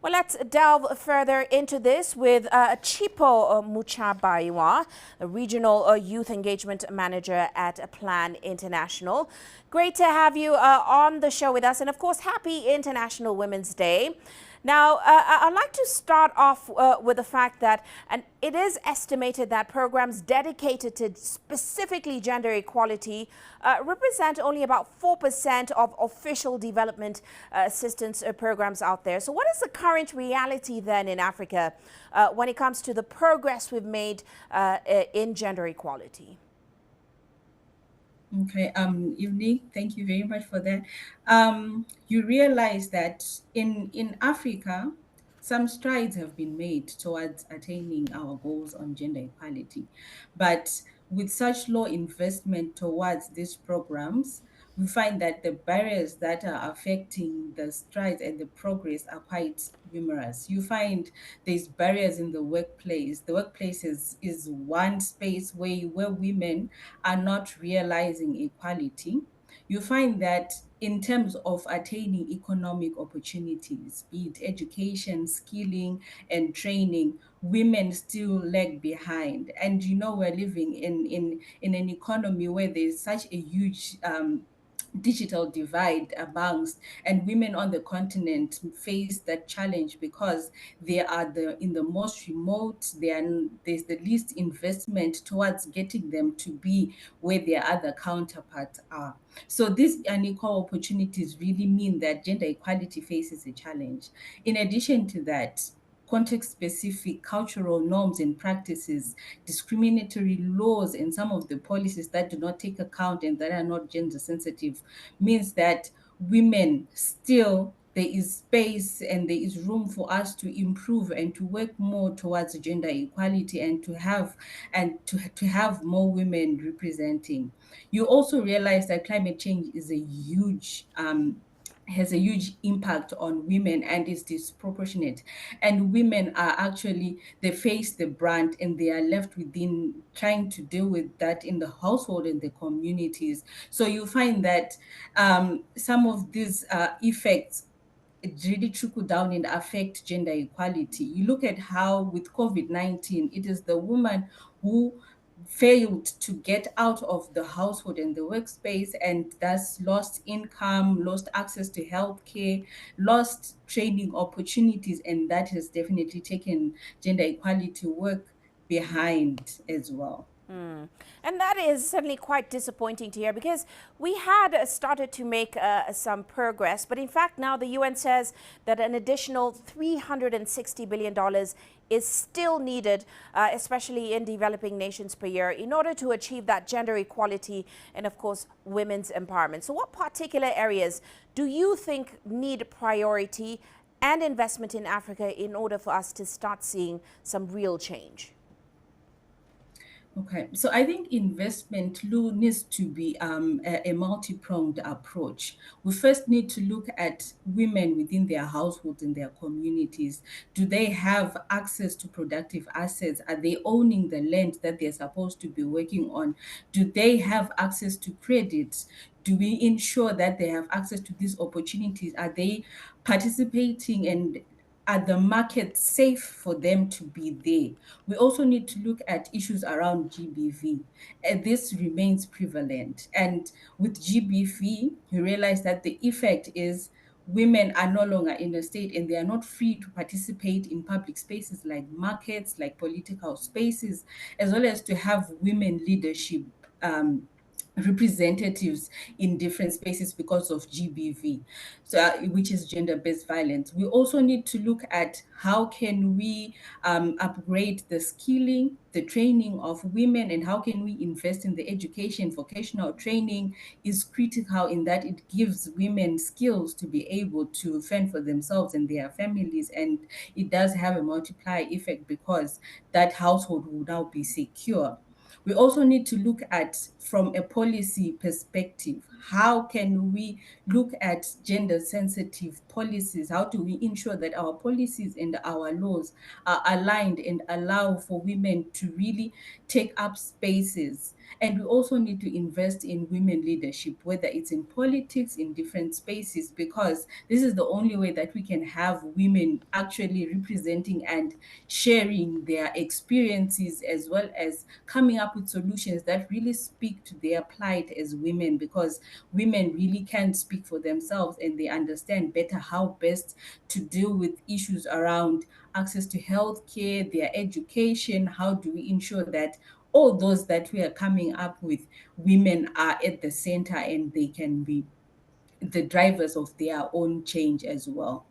Well, let's delve further into this with Chipo Muchabaiwa, a regional youth engagement manager at Plan International. Great to have you on the show with us, and of course, happy International Women's Day. Now, I'd like to start off with the fact that, and it is estimated that programs dedicated to specifically gender equality represent only about 4% of official development assistance programs out there. So what is the current reality then in Africa when it comes to the progress we've made in gender equality? Okay, Evening, thank you very much for that. You realize that in Africa, some strides have been made towards attaining our goals on gender equality, but with such low investment towards these programs, we find that the barriers that are affecting the strides and the progress are quite numerous. You find there's barriers in the workplace. The workplace is one space where women are not realizing equality. You find that in terms of attaining economic opportunities, be it education, skilling, and training, women still lag behind. And we're living in an economy where there's such a huge digital divide amongst, and women on the continent face that challenge because they are in the most remote, there's the least investment towards getting them to be where their other counterparts are. So these unequal opportunities really mean that gender equality faces a challenge. In addition to that, context specific cultural norms and practices, discriminatory laws, and some of the policies that do not take account and that are not gender sensitive means that women still, there is space and there is room for us to improve and to work more towards gender equality and to have more women representing. You also realize that climate change is a huge has a huge impact on women and is disproportionate, and women are actually, they face the brunt and they are left within trying to deal with that in the household and the communities. So you find that some of these effects, it really trickle down and affect gender equality. You look at how with COVID-19, it is the woman who failed to get out of the household and the workspace and thus lost income, lost access to healthcare, lost training opportunities, and that has definitely taken gender equality work behind as well. And that is certainly quite disappointing to hear because we had started to make some progress. But in fact, now the UN says that an additional $360 billion is still needed, especially in developing nations per year, in order to achieve that gender equality and, of course, women's empowerment. So what particular areas do you think need priority and investment in Africa in order for us to start seeing some real change? Okay, so I think investment needs to be a multi-pronged approach. We first need to look at women within their households and their communities. Do they have access to productive assets? Are they owning the land that they're supposed to be working on? Do they have access to credit? Do we ensure that they have access to these opportunities? Are they participating, and are the markets safe for them to be there? We also need to look at issues around GBV, and this remains prevalent. And with GBV, you realize that the effect is women are no longer in a state and they are not free to participate in public spaces like markets, like political spaces, as well as to have women leadership representatives in different spaces because of GBV, so which is gender-based violence. We also need to look at how can we upgrade the skilling, the training of women, and how can we invest in the education. Vocational training is critical in that it gives women skills to be able to fend for themselves and their families, and it does have a multiplier effect because that household will now be secure. We also need to look at, from a policy perspective, how can we look at gender sensitive policies? How do we ensure that our policies and our laws are aligned and allow for women to really take up spaces? And we also need to invest in women leadership, whether it's in politics, in different spaces, because this is the only way that we can have women actually representing and sharing their experiences, as well as coming up with solutions that really speak to their plight as women, because women really can speak for themselves and they understand better how best to deal with issues around access to healthcare, their education. How do we ensure that all those that we are coming up with, women are at the center and they can be the drivers of their own change as well?